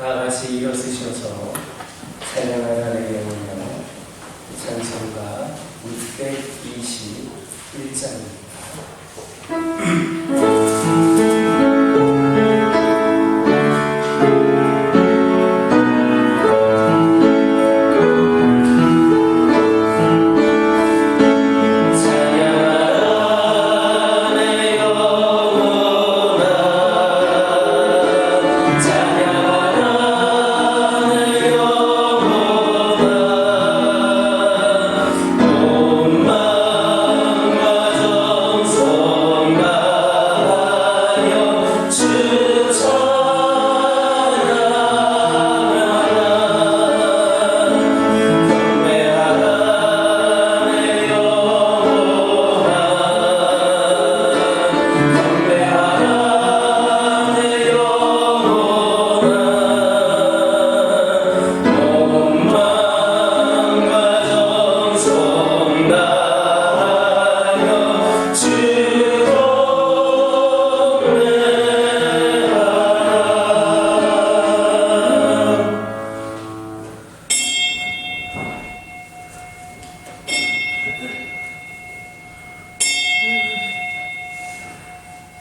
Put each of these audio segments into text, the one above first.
다 같이 일어서셔서 찬양을 하려면요. 찬송가 621장입니다.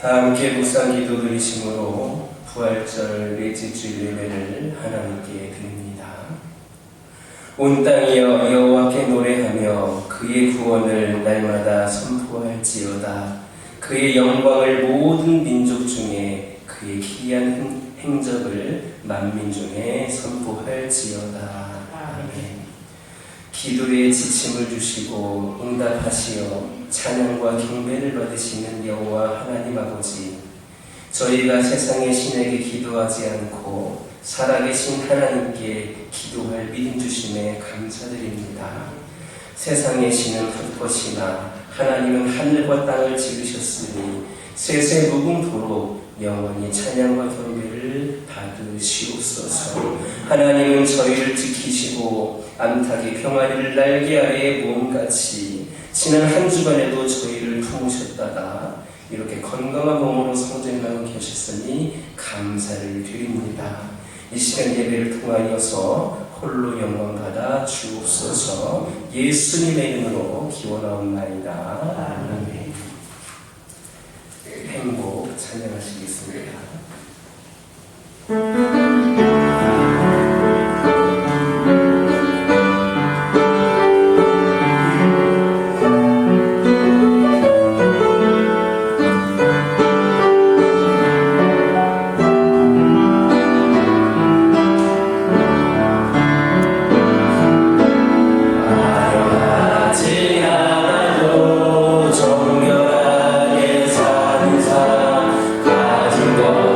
다 함께 묵상 기도 드리심으로 부활절 넷째 주일 예배를 하나님께 드립니다. 온 땅이여 여호와께 노래하며 그의 구원을 날마다 선포할지어다. 그의 영광을 모든 민족 중에 그의 기이한 행적을 만민 중에 선포할지어다. 아멘. 기도에 지침을 주시고 응답하시어 찬양과 경배를 받으시는 여호와 하나님 아버지, 저희가 세상의 신에게 기도하지 않고 살아계신 하나님께 기도할 믿음 주심에 감사드립니다. 세상의 신은 헛것이나 하나님은 하늘과 땅을 지으셨으니 세세 무궁토록 영원히 찬양과 경배를 받으시옵소서. 하나님은 저희를 지키시고 암탉의 평화를 날개 아래에 몸같이 지난 한 주간에도 저희를 품으셨다가 이렇게 건강한 몸으로 성전하고 계셨으니 감사를 드립니다. 이 시간 예배를 통하여서 홀로 영광 받아 주옵소서. 예수님의 이름으로 기원하옵나이다. 아멘. 행복 찬양하시겠습니다. 정결하게 사는 삶 가진 것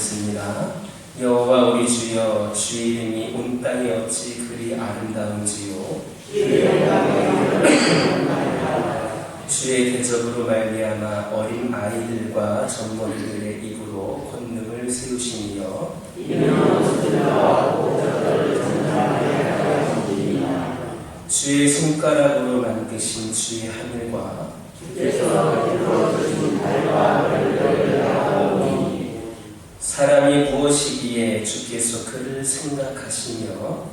읽겠습니다. 여호와 우리 주여, 주의 이름이 온 땅에 어찌 그리 아름다운지요. 주의 대적으로 말미암아 어린 아이들과 젖먹이들의 입으로 권능을 세우시며 주의 손가락으로 만드신 주의 하늘과 사람이 무엇이기에 주께서 그를 생각하시며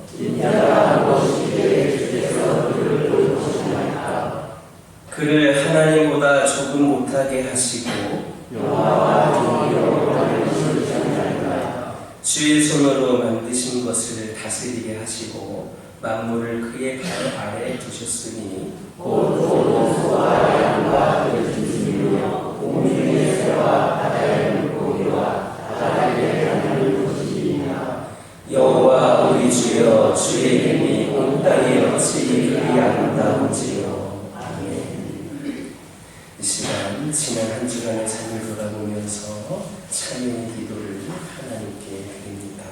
그를 하나님보다 조금 못하게 하시고 주의 손으로 만드신 것을 다스리게 하시고 만물을 그의 발 아래 두셨으니 여호와 우리 주여, 주의 이름이 온 땅에 어찌 그리 아름다운지요. 아멘. 이 시간 지난 한 주간의 삶을 돌아보면서 찬양의 기도를 하나님께 드립니다.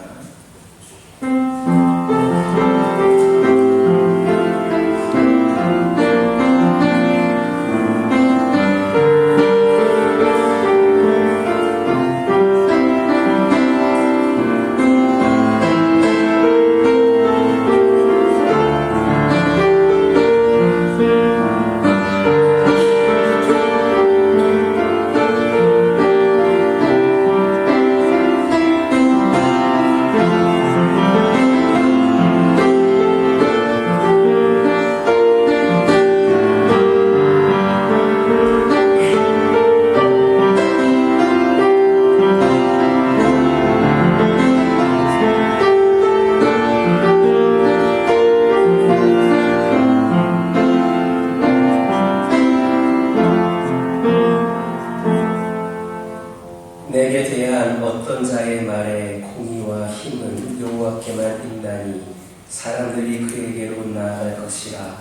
내게 대한 어떤 자의 말에 공의와 힘은 여호와께만 있나니 사람들이 그에게로 나아갈 것이라.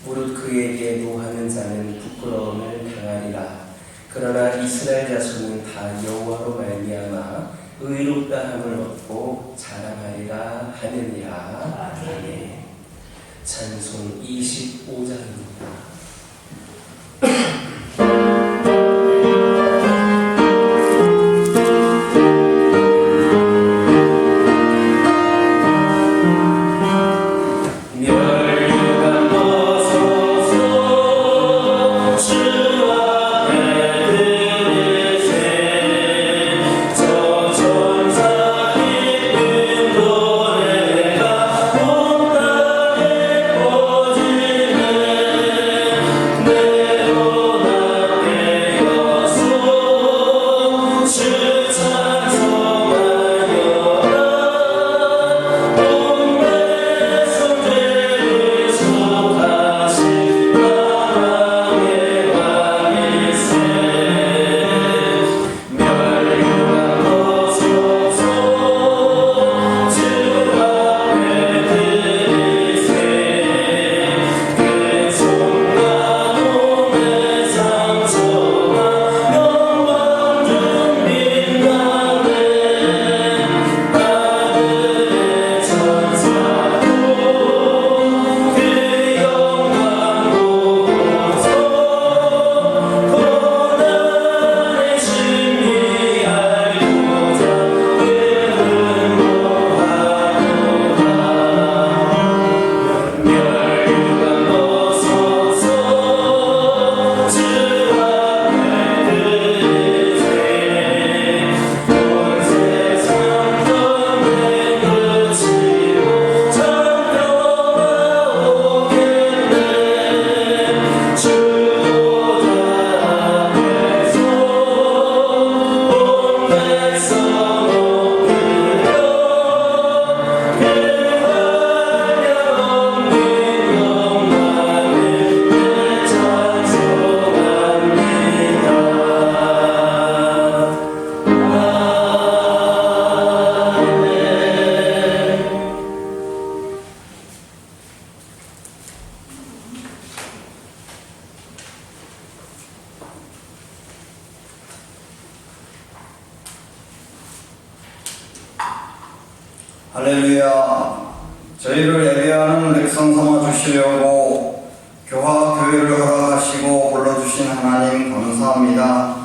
무릇 그에게 노하는 자는 부끄러움을 당하리라. 그러나 이스라엘 자손은 다 여호와로 말미암아 의롭다함을 얻고 자랑하리라 하느니라. 아멘. 찬송 25장입니다. 온 땅에 퍼질 할렐루야. 저희를 예배하는 백성 삼아 주시려고 교화 교회를 허락하시고 불러주신 하나님 감사합니다.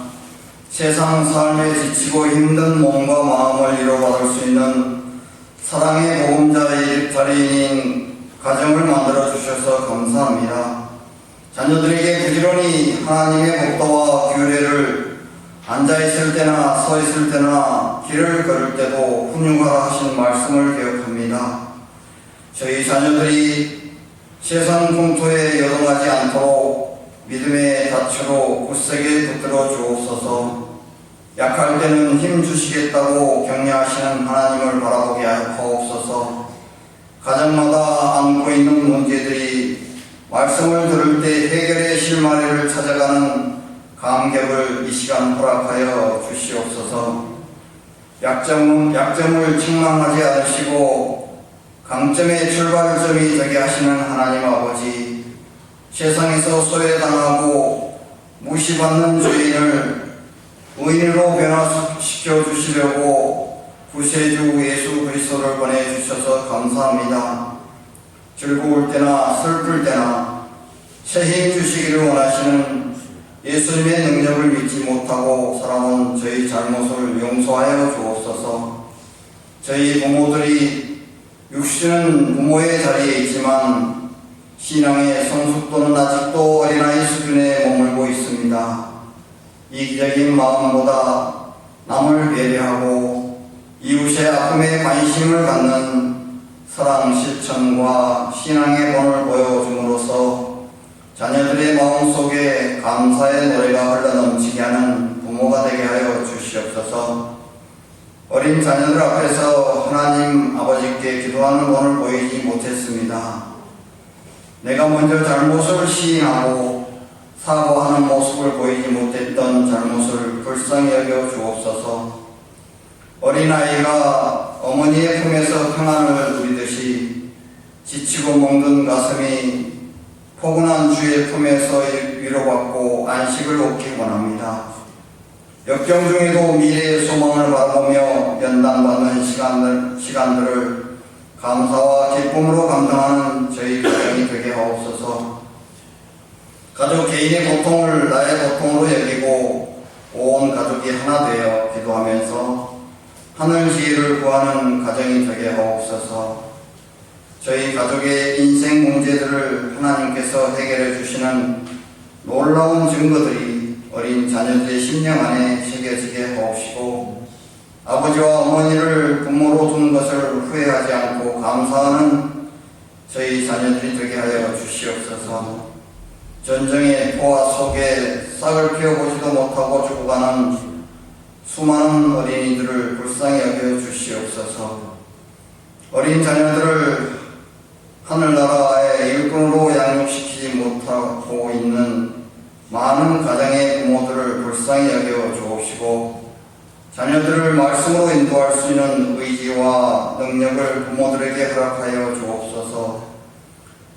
세상 삶에 지치고 힘든 몸과 마음을 위로받을 수 있는 사랑의 보험자의 자리인 가정을 만들어 주셔서 감사합니다. 자녀들에게 부지런히 하나님의 법도와 규례를 앉아있을 때나 서있을 때나 길을 걸을 때도 훈육하라 하신 말씀을 기억합니다. 저희 자녀들이 세상 풍토에 여동하지 않도록 믿음의 닻으로 굳세게 붙들어 주옵소서. 약할 때는 힘 주시겠다고 격려하시는 하나님을 바라보게 하옵소서. 가정마다 안고 있는 문제들이 말씀을 들을 때 해결의 실마리를 찾아가는 감격을 이 시간 허락하여 주시옵소서. 약점을 책망하지 않으시고 강점의 출발점이 되게 하시는 하나님 아버지, 세상에서 소외당하고 무시받는 죄인을 의인으로 변화시켜 주시려고 구세주 예수 그리스도를 보내주셔서 감사합니다. 즐거울 때나 슬플 때나 새 힘 주시기를 원하시는 예수님의 능력을 믿지 못하고 살아온 저희 잘못을 용서하여 주옵소서. 저희 부모들이 육신은 부모의 자리에 있지만 신앙의 성숙도는 아직도 어린아이 수준에 머물고 있습니다. 이기적인 마음보다 남을 배려하고 이웃의 아픔에 관심을 갖는 사랑 실천과 신앙의 본을 보여줌으로써 자녀들의 마음속에 감사의 노래가 흘러넘치게 하는 부모가 되게 하여 주시옵소서. 어린 자녀들 앞에서 하나님 아버지께 기도하는 본을 보이지 못했습니다. 내가 먼저 잘못을 시인하고 사과하는 모습을 보이지 못했던 잘못을 불쌍히 여겨 주옵소서. 어린아이가 어머니의 품에서 평안을 누리듯이 지치고 멍든 가슴이 포근한 주의 품에서 위로받고 안식을 얻기 원합니다. 역경 중에도 미래의 소망을 바라보며 연단받는 시간들을 감사와 기쁨으로 감당하는 저희 가정이 되게 하옵소서. 가족 개인의 고통을 나의 고통으로 여기고 온 가족이 하나 되어 기도하면서 하늘 지혜를 구하는 가정이 되게 하옵소서. 저희 가족의 인생 문제들을 하나님께서 해결해 주시는 놀라운 증거들이 어린 자녀들의 심령 안에 새겨지게 하옵시고 아버지와 어머니를 부모로 둔 것을 후회하지 않고 감사하는 저희 자녀들이 되게 하여 주시옵소서. 전쟁의 포화 속에 싹을 피워보지도 못하고 죽어가는 수많은 어린이들을 불쌍히 여겨 주시옵소서. 어린 자녀들을 하늘나라의 일꾼으로 양육시키지 못하고 있는 많은 가정의 부모들을 불쌍히 여겨 주옵시고 자녀들을 말씀으로 인도할 수 있는 의지와 능력을 부모들에게 허락하여 주옵소서.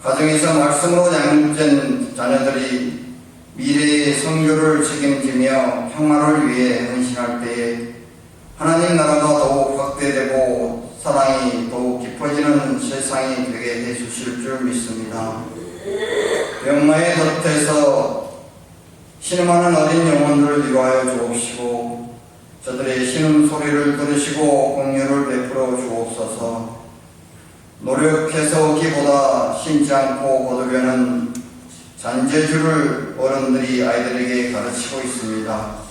가정에서 말씀으로 양육된 자녀들이 미래의 성교를 책임지며 평화를 위해 헌신할 때에 하나님 나라가 더욱 확대되고 사랑이 더욱 깊어지는 세상이 되게 해주실 줄 믿습니다. 병마의 덫에서 신음하는 어린 영혼들을 위로하여 주옵시고 저들의 신음소리를 들으시고 공유를 베풀어 주옵소서. 노력해서 오기보다 심지 않고 거두려는 잔재주를 어른들이 아이들에게 가르치고 있습니다.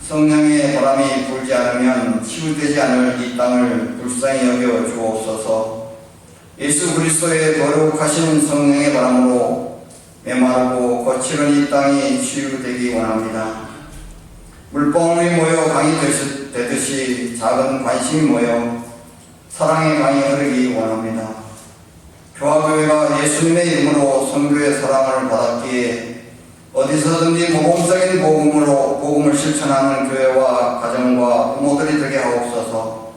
성령의 바람이 불지 않으면 치유되지 않을 이 땅을 불쌍히 여겨 주옵소서. 예수 그리스도의 거룩하신 성령의 바람으로 메마르고 거칠은 이 땅이 치유되기 원합니다. 물방울이 모여 강이 되듯이 작은 관심이 모여 사랑의 강이 흐르기 원합니다. 교화교회가 예수님의 이름으로 선교의 사랑을 받았기에 어디서든지 모범적인 복음을 실천하는 교회와 가정과 부모들이 되게 하옵소서.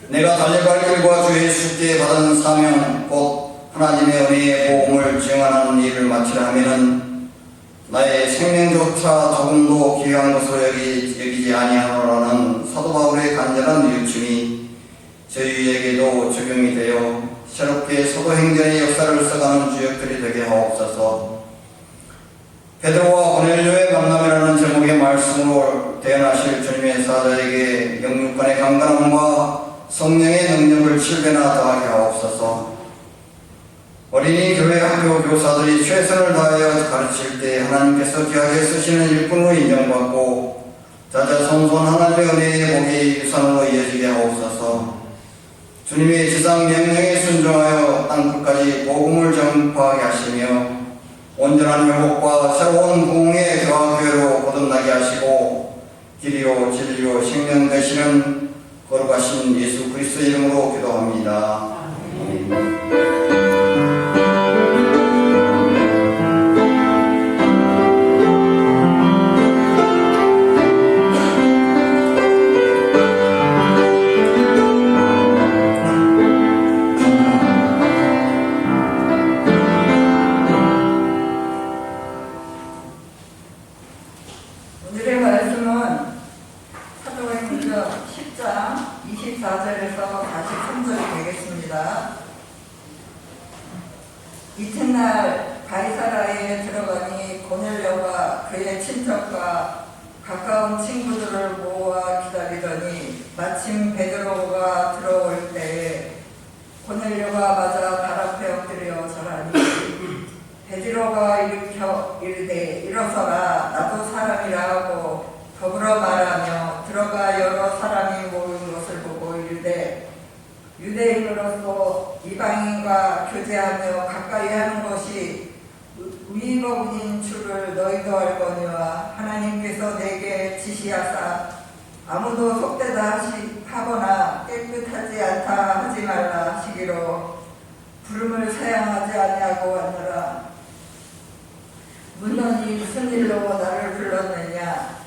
내가 달려갈 길과 주의 쉽게 받은 사명 곧 하나님의 은혜의 복음을 증언하는 일을 마치려 하면은 나의 생명조차 조금도 귀한 것으로 여기지 아니하노라는 사도 바울의 간절한 일침이 저희에게도 적용이 되어 새롭게 사도행전의 역사를 써가는 주역들이 되게 하옵소서. 베드로와 고넬료의 만남이라는 제목의 말씀으로 대언하실 주님의 사자에게 영육간의 강건함과 성령의 능력을 7배나 더하게 하옵소서. 어린이 교회 학교 교사들이 최선을 다하여 가르칠 때 하나님께서 귀하게 쓰시는 일꾼으로 인정받고 자자손손 하나님의 은혜의 복이 유산으로 이어지게 하옵소서. 주님의 지상 명령에 순종하여 땅끝까지 복음을 전파하게 하시며 온전한 회복과 새로운 부흥의 교화교회로 거듭나게 하시고 길이요 진리요 생명 되시는 거룩하신 예수 그리스도 이름으로 기도합니다. 오늘의 말씀은 사도행전 10장 24절에서 43절이 되겠습니다. 이튿날 가이사라에 들어가니 고넬료가 그의 친척과 가까운 친구들을 모아 기다리더니 마침 베드로가 들어올 때에 고넬료가 맞아 발 앞에 엎드려 절하니 베드로가 일으켜 이르되 일어서라 나도 사람이라 하고 더불어 말하며 들어가 여러 사람이 모인 것을 보고 이르되 유대인으로서 이방인과 교제하며 가까이 하는 것이 위법인 줄을 너희도 알거니와 하나님께서 내게 지시하사 아무도 속되다 하거나 깨끗하지 않다 하지 말라 하시기로 부름을 사양하지 아니하고 하느라. 묻노니 무슨 일로 나를 불렀느냐.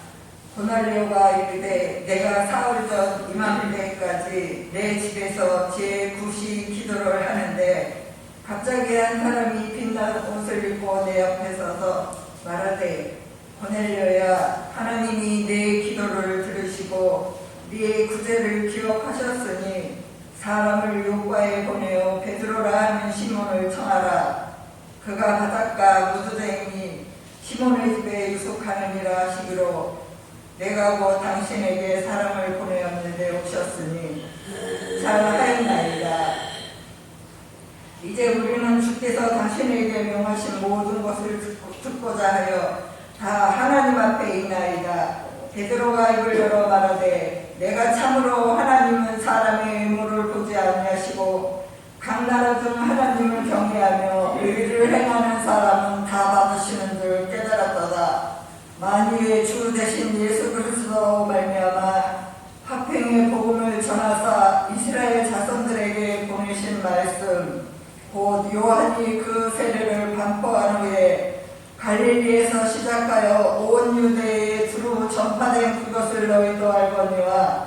고넬료가 이르되 내가 사흘 전 이맘때까지 내 집에서 제9시 기도를 하는데 갑자기 한 사람이 빛난 옷을 입고 내 옆에 서서 말하되 고넬료야 하나님이 내 기도를 들으시고 네 구제를 기억하셨으니 사람을 요과에 보내어 베드로라 하는 시몬을 청하라. 그가 바닷가 무드쟁이 시몬의 집에 유숙하느니라 하시기로 내가 곧 당신에게 사람을 보내었는데 오셨으니 잘하였나이다. 이제 우리는 주께서 당신에게 명하신 모든 것을 듣고자 하여 다 하나님 앞에 있나이다. 베드로가 입을 열어 말하되 내가 참으로 하나님은 사람의 의무를 보지 아니하시고 각 나라 중 하나님을 경외하며 의를 행하는 사람은 다 받으시는 줄 깨달았도다. 만유의 주 되신 예수 그리스도 말미암아 화평의 복음을 전하사 이스라엘 자손들에게 보내신 말씀 곧 요한이 그 세례를 반포한 후에 갈릴리에서 시작하여 온 유대에 두루 전파된 그것을 너희도 알거니와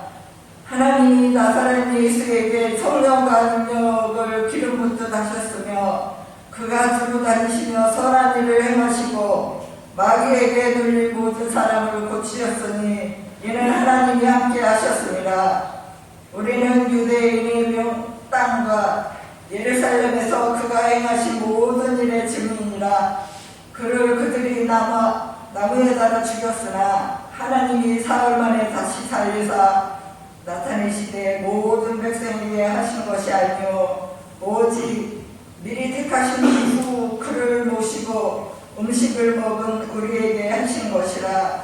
하나님이 나사렛 예수에게 성령과 능력을 기름 붓듯 하셨으며 그가 두루 다니시며 선한 일을 행하시고 마귀에게 눌린 모든 사람을 고치셨으니 이는 하나님이 함께 하셨습니다. 우리는 유대인의 땅과 예루살렘에서 그가 행하신 모든 일의 증인이라. 그를 그들이 나무에 달아 죽였으나 하나님이 사흘 만에 다시 살리사 나타내시되 모든 백성 위에 하신 것이 아니요 오직 미리 택하신 후 그를 모시고 음식을 먹은 우리에게 하신 것이라.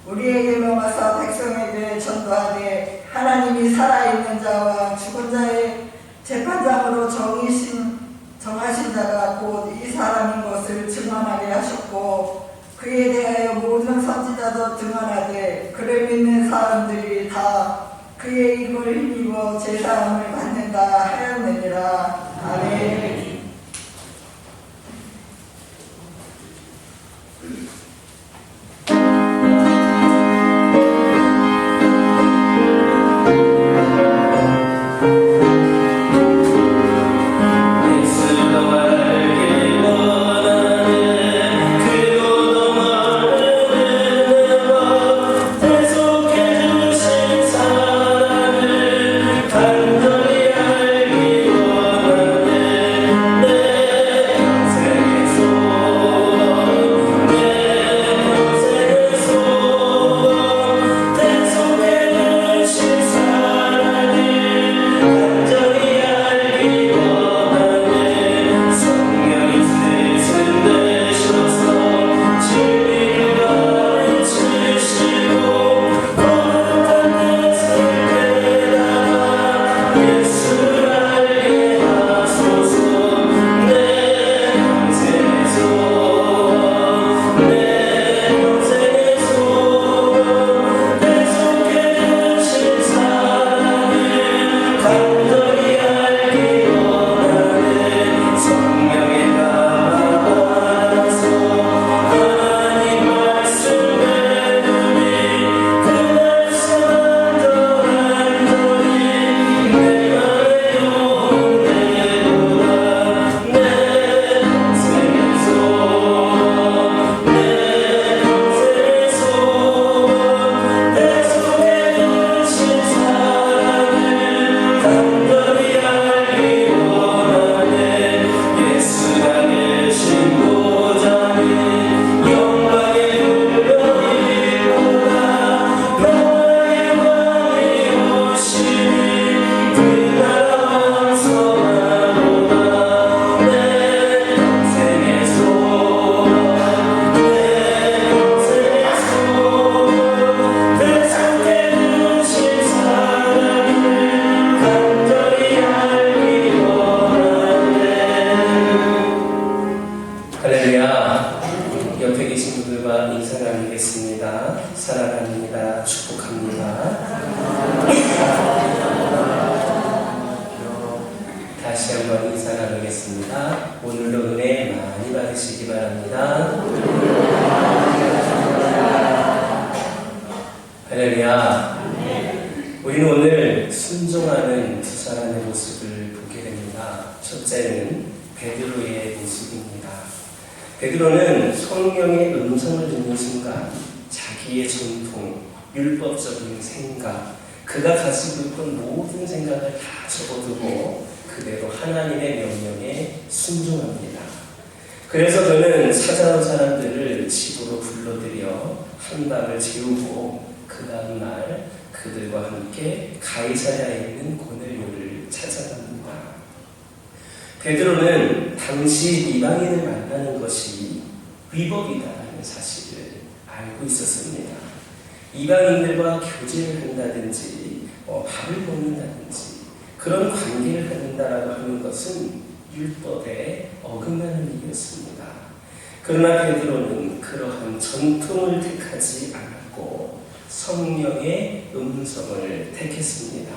우리에게 명하사 백성에게 전도하되 하나님이 살아있는 자와 죽은 자의 재판장으로 정하신 자가 곧 이 사람인 것을 증언하게 하셨고 그에 대하여 모든 선지자도 증언하되 그를 믿는 사람들이 다 그의 이름을 힘입어 제사함을 받는다 하였느니라. 아멘. 완전히 할렐루야. 옆에 계신 분들과 인사 나누겠습니다. 사랑합니다. 축복합니다. 다시 한번 인사 나누겠습니다. 오늘도 은혜 많이 받으시기 바랍니다. 할렐루야. 우리는 오늘 순종하는 두 사람의 모습을 보게 됩니다. 첫째는 베드로의 모습입니다. 베드로는 성령의 음성을 듣는 순간 자기의 전통, 율법적인 생각, 그가 가지고 있던 모든 생각을 다 접어두고 그대로 하나님의 명령에 순종합니다. 그래서 그는 찾아온 사람들을 집으로 불러들여 한밤을 재우고 그 다음날 그들과 함께 가이사랴에 있는 고넬료를 찾아갑니다. 베드로는 당시 이방인을 만나는 것이 위법이다라는 사실을 알고 있었습니다. 이방인들과 교제를 한다든지 밥을 먹는다든지 그런 관계를 갖는다라고 하는 것은 율법에 어긋나는 일이었습니다. 그러나 베드로는 그러한 전통을 택하지 않았고 성령의 음성을 택했습니다.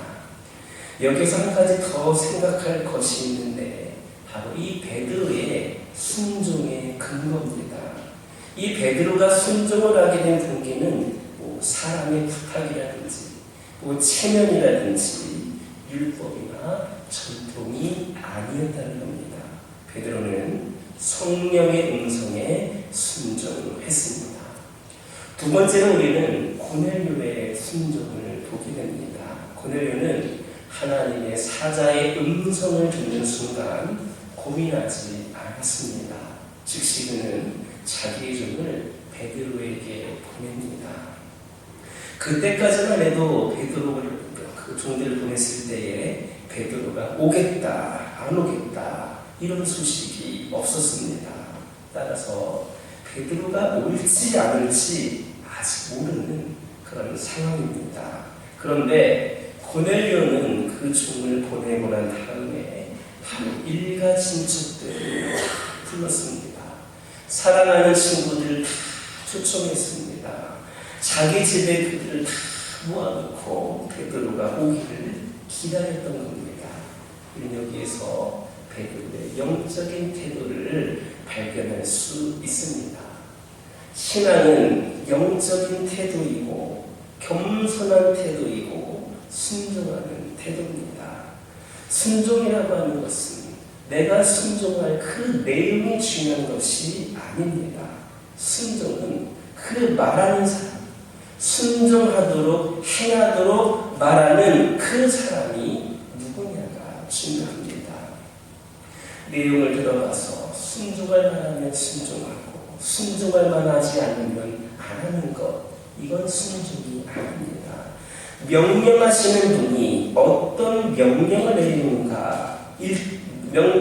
여기서 한 가지 더 생각할 것이 있는데 바로 이 베드로의 순종의 근거입니다. 이 베드로가 순종을 하게 된 동기는 사람의 부탁이라든지 체면이라든지 율법이나 전통이 아니었다는 겁니다. 베드로는 성령의 음성에 순종했습니다. 두 번째로 우리는 고넬료의 순종을 보게 됩니다. 고넬료는 하나님의 사자의 음성을 듣는 순간 고민하지 않았습니다. 즉시 그는 자기의 종을 베드로에게 보냅니다. 그때까지만 해도 베드로를 그 종들을 보냈을 때에 베드로가 오겠다, 안 오겠다 이런 소식이 없었습니다. 따라서 베드로가 올지 안 올지 아직 모르는 그런 상황입니다. 그런데 고넬료는 그 종을 보내고 난 다음에 바로 일가 친척들을 불렀습니다. 사랑하는 친구들을 다 초청했습니다. 자기 집에 그들을 다 모아놓고 베드로가 오기를 기다렸던 겁니다. 우리는 여기에서 베드로의 영적인 태도를 발견할 수 있습니다. 신앙은 영적인 태도이고 겸손한 태도이고 순종하는 태도입니다. 순종이라고 하는 것은 내가 순종할 그 내용이 중요한 것이 아닙니다. 순종은 그 말하는 사람, 순종하도록 행하도록 말하는 그 사람이 누구냐가 중요합니다. 내용을 들어가서 순종할 만하면 순종하고 순종할 만하지 않으면 안 하는 것, 이건 순종이 아닙니다. 명령하시는 분이 어떤 명령을 내리는가,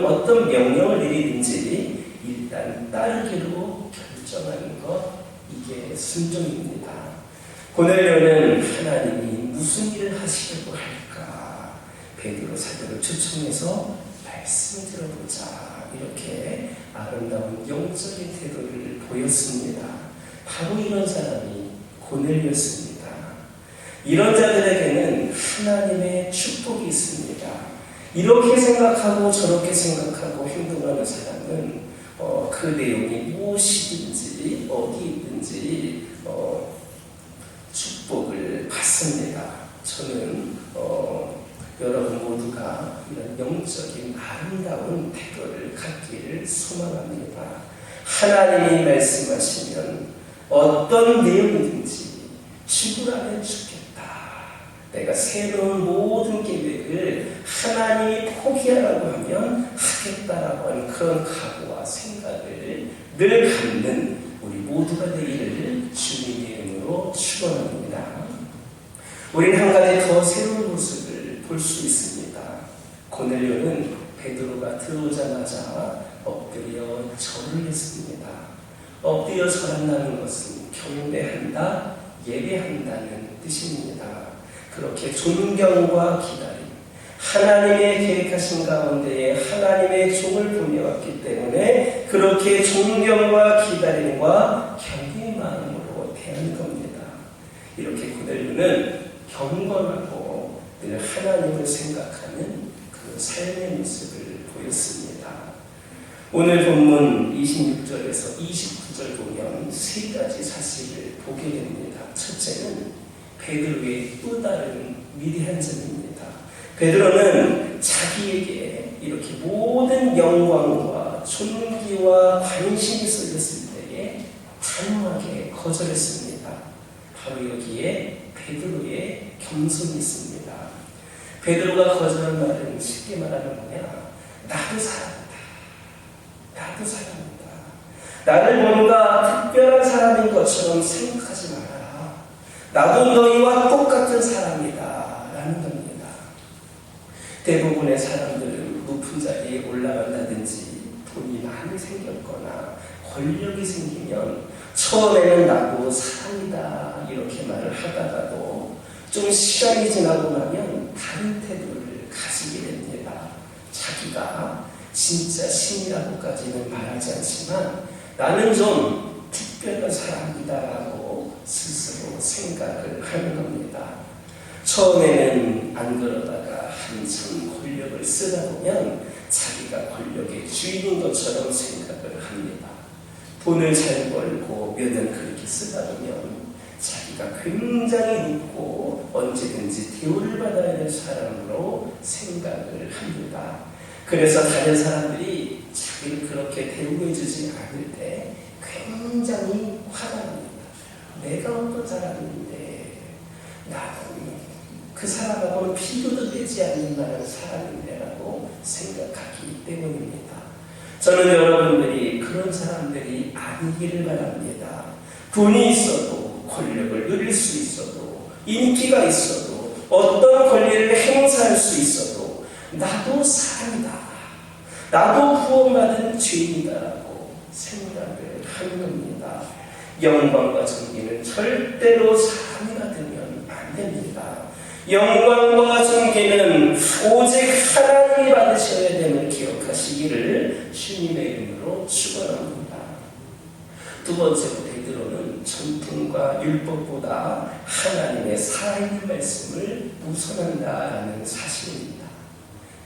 어떤 명령을 내리는지 일단 따르기로 결정하는 것, 이게 순종입니다. 고넬료는 하나님이 무슨 일을 하시려고 할까? 베드로 사도를 초청해서 말씀 들어보자. 이렇게 아름다운 영적인 태도를 보였습니다. 바로 이런 사람이 고넬료였습니다. 이런 자들에게는 하나님의 축복이 있습니다. 이렇게 생각하고 저렇게 생각하고 행동하는 사람은 그 내용이 무엇이든지 어디 있든지 축복을 받습니다. 저는 여러분 모두가 이런 영적인 아름다운 태도를 갖기를 소망합니다. 하나님이 말씀하시면 어떤 내용이든지 죽으라면 죽겠다. 내가 새로운 모든 계획을 하나님이 포기하라고 하면 하겠다라고 하는 그런 각오와 생각을 늘 갖는 우리 모두가 되기를 주님의 이름으로 축원합니다. 우리는 한 가지 더 새로운 모습을 볼 수 있습니다. 고넬료는 베드로가 들어오자마자 엎드려 절을 했습니다. 엎드려 절한다는 것은 경배한다, 예배한다는 뜻입니다. 그렇게 존경과 기다림, 하나님의 계획하신 가운데에 하나님의 종을 보내왔기 때문에 그렇게 존경과 기다림과 경외의 마음으로 대하는 겁니다. 이렇게 고넬료는 경건하고 늘 하나님을 생각하는 그 삶의 모습을 보였습니다. 오늘 본문 26절에서 29절 보면 세 가지 사실을 보게 됩니다. 첫째는 베드로의 또 다른 위대한 점입니다. 베드로는 자기에게 이렇게 모든 영광과 존귀와 관심이 쏠렸을 때에 단호하게 거절했습니다. 바로 여기에 베드로의 겸손이 있습니다. 베드로가 거절한 말은 쉽게 말하면 뭐냐? 나도 사람이다. 나도 사람이다. 나를 뭔가 특별한 사람인 것처럼 생각하지 말아라. 나도 너희와 똑같은 사람이다. 라는 겁니다. 대부분의 사람들은 높은 자리에 올라간다든지 돈이 많이 생겼거나 권력이 생기면 처음에는 나도 사람이다 이렇게 말을 하다가도 좀 시간이 지나고 나면 다른 태도를 가지게 됩니다. 자기가 진짜 신이라고까지는 말하지 않지만 나는 좀 특별한 사람이다라고 스스로 생각을 하는 겁니다. 처음에는 안 그러다가 한참 권력을 쓰다 보면 자기가 권력의 주인인 것처럼 생각을 합니다. 돈을 잘 벌고 몇 년 그렇게 쓰다 보면 자기가 굉장히 높고 언제든지 대우를 받아야 될 사람으로 생각을 합니다. 그래서 다른 사람들이 자기를 그렇게 대우해주지 않을 때 굉장히 화가 납니다. 내가 어떤 사람인데 나는 그 사람하고는 비교도 되지 않는 만한 사람인데라고 생각하기 때문입니다. 저는 여러분들이 그런 사람들이 아니기를 바랍니다. 돈이 있어도 권력을 누릴 수 있어도 인기가 있어도 어떤 권리를 행사할 수 있어도 나도 사람이다. 나도 구원받은 죄인이다라고 생각을 하는 겁니다. 영광과 존귀는 절대로 사람이나 되면 안 됩니다. 영광과 존귀는 오직 하나님이 받으셔야 됨을 기억하시기를 주님의 이름으로 축원합니다. 두 번째로 베드로는 전통과 율법보다 하나님의 살아있는 말씀을 우선한다라는 사실입니다.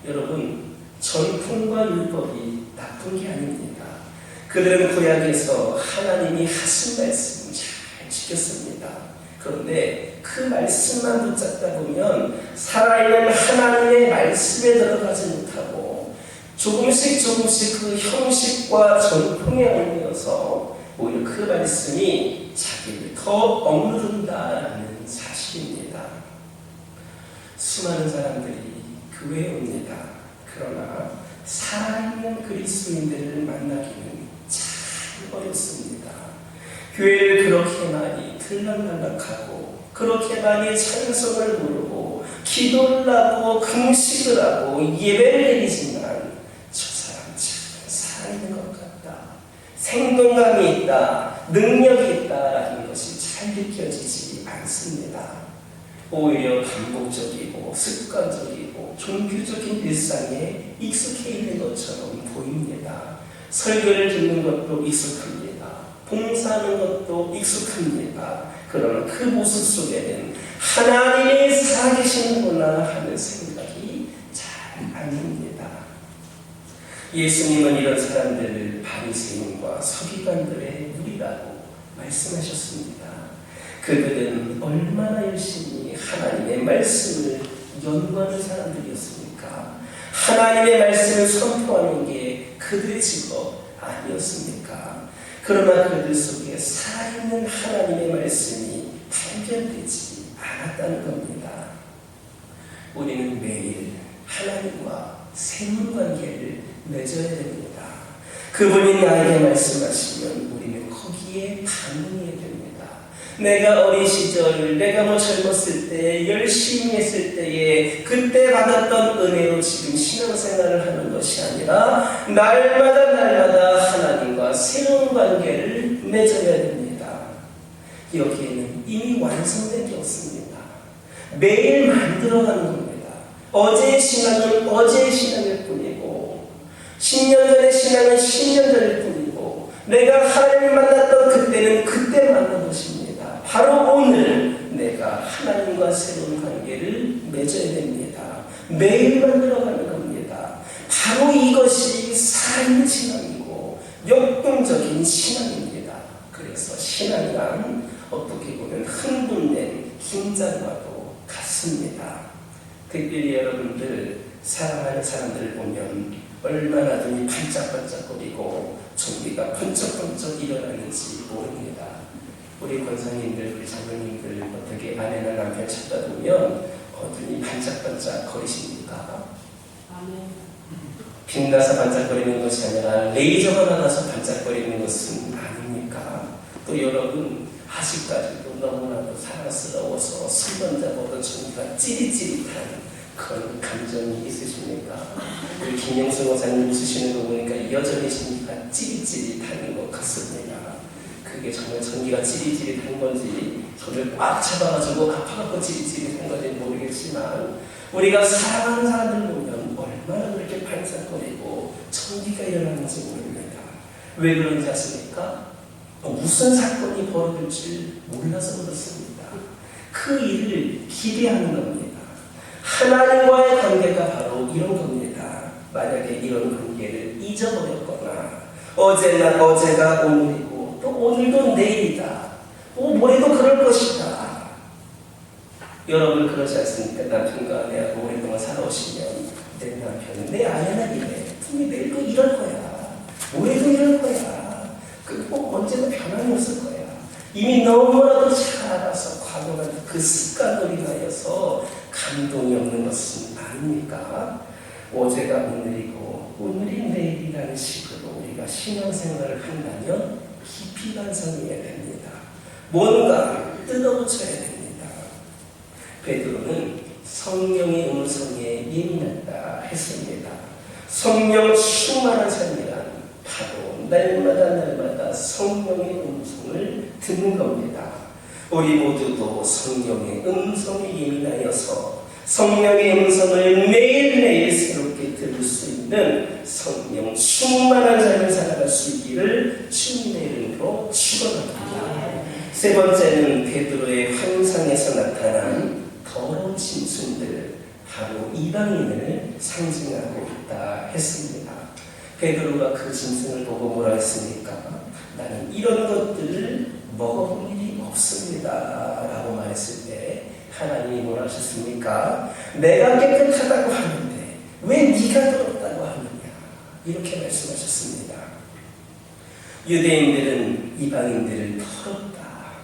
여러분, 전통과 율법이 나쁜 게 아닙니다. 그들은 구약에서 하나님이 하신 말씀 잘 지켰습니다. 그런데 그 말씀만 붙잡다 보면 살아있는 하나님의 말씀에 들어가지 못하고 조금씩 그 형식과 전통에 얽매여서 오히려 그 말씀이 자기를 더 억누른다라는 사실입니다. 수많은 사람들이 교회에 옵니다. 그러나 살아있는 그리스도인들을 만나기는 참 어렵습니다. 교회를 그렇게 많이 들락날락하고 그렇게 많이 찬송을 부르고 기도를 하고 금식을 하고 예배를 드리지만 저 사람 참 살아있는 것 같다. 생동감이 있다. 능력이 있다라는 것이 잘 느껴지지 않습니다. 오히려 반복적이고 습관적이고 종교적인 일상에 익숙해 있는 것처럼 보입니다. 설교를 듣는 것도 익숙합니다. 봉사하는 것도 익숙합니다. 그러나 그 모습 속에는 하나님이 살아계시는구나 하는 생각이 잘 안 듭니다. 예수님은 이런 사람들을 바리새인과 서기관들의 무리라고 말씀하셨습니다. 그들은 얼마나 열심히 하나님의 말씀을 연구하는 사람들이었습니까? 하나님의 말씀을 선포하는 게 그들의 직업 아니었습니까? 그러나 그들 속에 살아있는 하나님의 말씀이 발견되지 않았다는 겁니다. 우리는 매일 하나님과 새로운 관계를 맺어야 됩니다. 그분이 나에게 말씀하시면 우리는 거기에 반응해야 됩니다. 내가 어린 시절, 내가 젊었을 때, 열심히 했을 때에 그때 받았던 은혜로 지금 신앙생활을 하는 것이 아니라 날마다 하나님과 새로운 관계를 맺어야 됩니다. 여기에는 이미 완성된 게 없습니다. 매일 만들어가는 겁니다. 어제의 신앙은 어제의 신앙일 뿐이고 10년 전의 신앙은 10년 전일 뿐이고 내가 하나님을 만났던 그때는 그때 만난 것입니다. 바로 오늘 내가 하나님과 새로운 관계를 맺어야 됩니다. 매일 만들어가는 겁니다. 바로 이것이 살아있는 신앙이고 역동적인 신앙입니다. 그래서 신앙이란 어떻게 보면 흥분된 긴장과도 같습니다. 특별히 여러분들 사랑하는 사람들을 보면 얼마나 눈이 반짝반짝거리고 종기가 번쩍번쩍 일어나는지 모릅니다. 우리 권사님들, 우리 장로님들 어떻게 아내나 남편 찾다 보면 눈이 반짝반짝 거리십니까? 빛나서 반짝거리는 것이 아니라 레이저가 나가서 반짝거리는 것은 아닙니까? 또 여러분 아직까지도 너무나도 사랑스러워서 손만 잡아도 종기가 찌릿찌릿한 그런 감정이 있으십니까? 우리 김영수 원사님 웃으시는 거 보니까 여전히 종기가 찌릿찌릿한 것 같습니다. 그게 정말 전기가 찌릿찌릿한 건지 저를 꽉 잡아가지고 아파갖고 찌릿찌릿한 건지 모르겠지만 우리가 사랑하는 사람들 보면 얼마나 그렇게 반짝거리고 전기가 일어나는지 모릅니다. 왜 그런지 아십니까? 무슨 사건이 벌어질지 몰라서 그렇습니다. 그 일을 기대하는 겁니다. 하나님과의 관계가 바로 이런 겁니다. 만약에 이런 관계를 잊어버렸거나 어제가 오늘이고 또 오늘도 내일이다. 모레도 그럴 것이다. 여러분 그러지 않습니까? 남편과 아내하고 오랫동안 살아오시면 내 남편은 내 아내나 이래. 분명히 내일도 이럴 거야. 모레도 이럴 거야. 꼭 언제나 변함이 없을 거야. 이미 너무나도 잘 알아서 과거가 그 습관으로 인하여서 감동이 없는 것은 아닙니까? 어제가 오늘이고 오늘이 내일이라는 식으로 우리가 신앙생활을 한다면 깊이 반성해야 됩니다. 뭔가 뜯어고쳐야 됩니다. 베드로는 성령의 음성에 예민하다 했습니다. 성령 충만한 삶이란 바로 날마다 성령의 음성을 듣는 겁니다. 우리 모두도 성령의 음성에 예민하여서 성령의 음성을 매일매일 새롭게 들을 수 있는 성령 충만한 삶을 살아갈 수 있기를 주님의 이름으로 축원합니다. 세 번째는 베드로의 환상에서 나타난 더러운 짐승들, 바로 이방인을 상징하고 있다 했습니다. 베드로가 그 짐승을 보고 뭐라 했습니까? 나는 이런 것들을 먹어본 일이 없습니다 라고 말했을 때 하나님이 뭐라 하셨습니까? 내가 깨끗하다고 하는데 왜 네가 더럽다고 하느냐, 이렇게 말씀하셨습니다. 유대인들은 이방인들을 더럽다,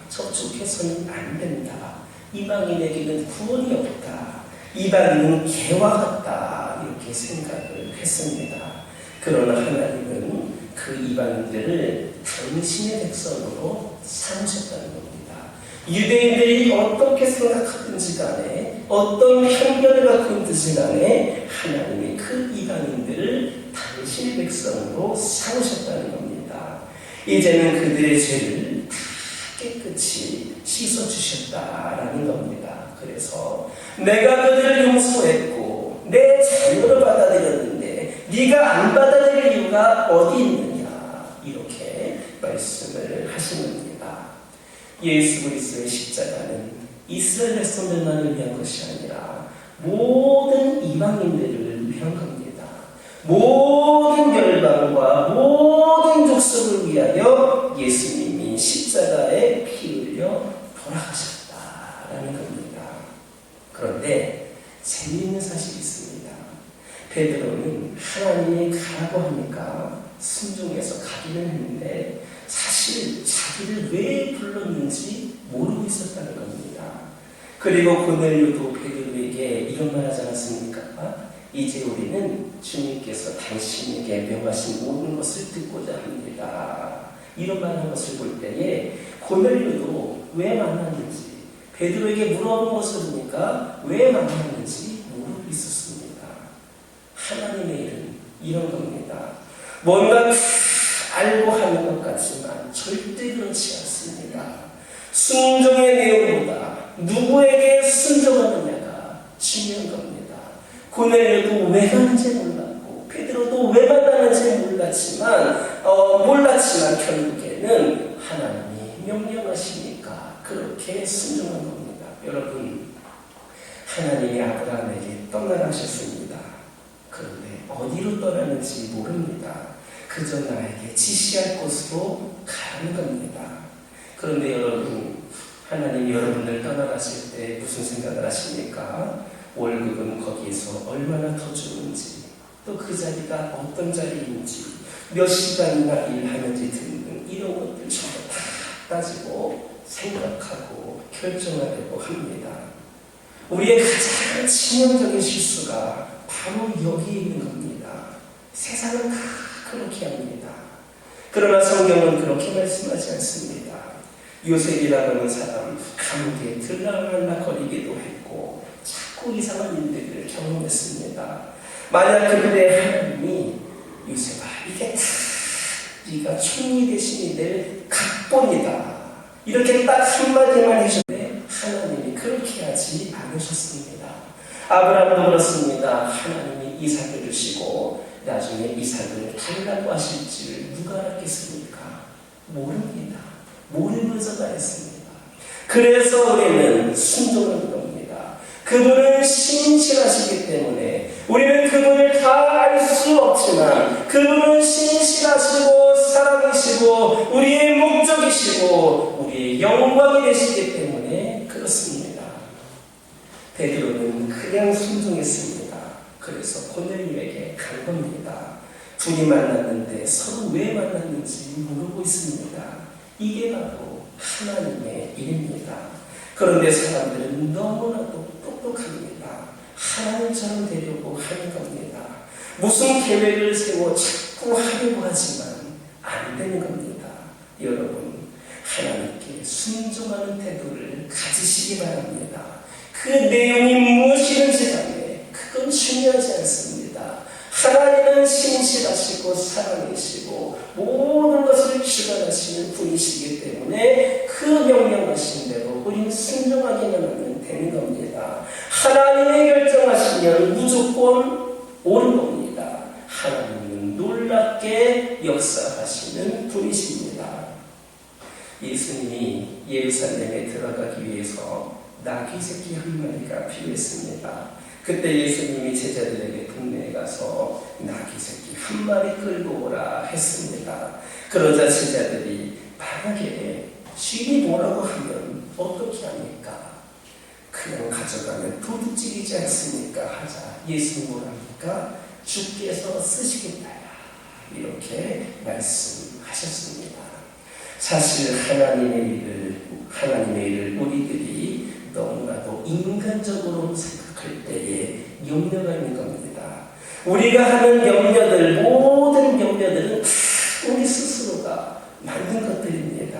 접촉해서는 안 된다, 이방인에게는 구원이 없다, 이방인은 개와 같다, 이렇게 생각을 했습니다. 그러나 하나님은 그 이방인들을 당신의 백성으로 삼으셨다는 겁니다. 유대인들이 어떻게 생각하든지 간에 어떤 편견을 갖고 있든지 간에 하나님이 그 이방인들을 당신의 백성으로 삼으셨다는 겁니다. 이제는 그들의 죄를 다 깨끗이 씻어주셨다라는 겁니다. 그래서 내가 그들을 용서했고 내 자녀를 받아들였는데 네가 안 받아들일 이유가 어디 있느냐, 이렇게 말씀을 하시는 겁니다. 예수 그리스도의 십자가는 이스라엘 백성들만을 위한 것이 아니라 모든 이방인들을 위한 겁니다. 모든 열방과 모든 족속을 위하여 예수님이 십자가에 피 흘려 돌아가셨다라는 겁니다. 그런데 재미있는 사실이 있습니다. 베드로는 하나님이 가라고 하니까 순종해서 가기는 했는데 사실 자기를 왜 불렀는지 모르고 있었다는 겁니다. 그리고 고넬료도 베드로에게 이런 말 하지 않았습니까? 이제 우리는 주님께서 당신에게 명하신 모든 것을 듣고자 합니다. 이런 말한 것을 볼 때에 고넬료도 왜 만났는지, 베드로에게 물어본 것을니까 왜 만났는지 모르고 있었습니다. 하나님의 일은 이런 겁니다. 뭔가 알고 하는 것 같지만 절대 그렇지 않습니다. 순종의 내용보다 누구에게 순종하느냐가 중요한 겁니다. 고넬료도 왜 가는지 몰랐고 베드로도 왜 만나는지 몰랐지만 결국에는 하나님이 명령하시니까 그렇게 순종한 겁니다. 여러분, 하나님이 아브라함에게 떠나라 하셨습니다. 그런데 어디로 떠나는지 모릅니다. 그저 나에게 지시할 곳으로 가는 겁니다. 그런데 여러분, 하나님이 여러분을 떠나가실 때 무슨 생각을 하십니까? 월급은 거기에서 얼마나 더 주는지, 또 그 자리가 어떤 자리인지, 몇 시간이나 일하는지 등등 이런 것들 전부 다 따지고 생각하고 결정하려고 합니다. 우리의 가장 치명적인 실수가 바로 여기에 있는 겁니다. 세상은 다 그렇게 합니다. 그러나 성경은 그렇게 말씀하지 않습니다. 요셉이라는 사람 감옥에 들락날락거리기도 했고 자꾸 이상한 일들을 경험했습니다. 만약 그들의 하나님이 요셉아, 이게 다 네가 총리 대신이 낼 각본이다, 이렇게 딱 한마디만 해줬는데 하나님이 그렇게 하지 않으셨습니다. 아브라함도 그렇습니다. 하나님이 이삭을 주시고 나중에 이삭을 달라고 하실지를 누가 알았겠습니까? 모릅니다. 모르면서 다했습니다. 그래서 우리는 순종하는 겁니다. 그분은 신실하시기 때문에 우리는 그분을 다 알 수 없지만 그분은 신실하시고 사랑이시고 우리의 목적이시고 우리의 영광이 되시기 때문에 그렇습니다. 베드로는 그냥 순종했습니다. 그래서 고넬료에게 간 겁니다. 둘이 만났는데 서로 왜 만났는지 모르고 있습니다. 이게 바로 하나님의 일입니다. 그런데 사람들은 너무나도 똑똑합니다. 하나님처럼 되려고 하는 겁니다. 무슨 계획을 세워 자꾸 하려고 하지만 안 되는 겁니다. 여러분, 하나님께 순종하는 태도를 가지시기 바랍니다. 그 내용이 무엇이든지 간에 그건 중요하지 않습니다. 하나님은 신실하시고 사랑이시고 모든 것을 주관하시는 분이시기 때문에 그 명령하신 대로 우리는 순종하기만 하면 되는 겁니다. 하나님의 결정하시면 무조건 옳은 겁니다. 하나님은 놀랍게 역사하시는 분이십니다. 예수님이 예루살렘에 들어가기 위해서 나귀 새끼 한 마리가 필요했습니다. 그때 예수님이 제자들에게 동네에 가서 나귀 새끼 한 마리 끌고 오라 했습니다. 그러자 제자들이 만약에 주인이 뭐라고 하면 어떻게 합니까? 그냥 가져가면 도둑질이지 않습니까? 하자 예수님 뭐랍니까? 주께서 쓰시겠다, 이렇게 말씀하셨습니다. 사실 하나님의 일을 우리들이 너무나도 인간적으로 생각할 때에 염려가 있는 겁니다. 우리가 하는 염려들, 모든 염려들은 다 우리 스스로가 만든 것들입니다.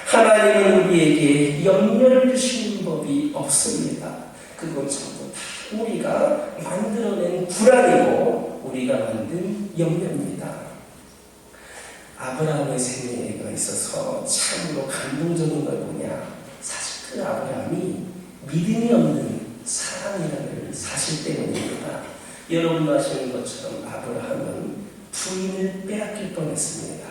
하나님은 우리에게 염려를 주시는 법이 없습니다. 그건 전부 다 우리가 만들어낸 불안이고 우리가 만든 염려입니다. 아브라함의 생애가 있어서 참으로 감동적인 걸 뭐냐? 사실 그 아브라함이 믿음이 없는 사람이라는 사실 때문입니다. 여러분도 아시는 것처럼 아브라함은 부인을 빼앗길 뻔했습니다.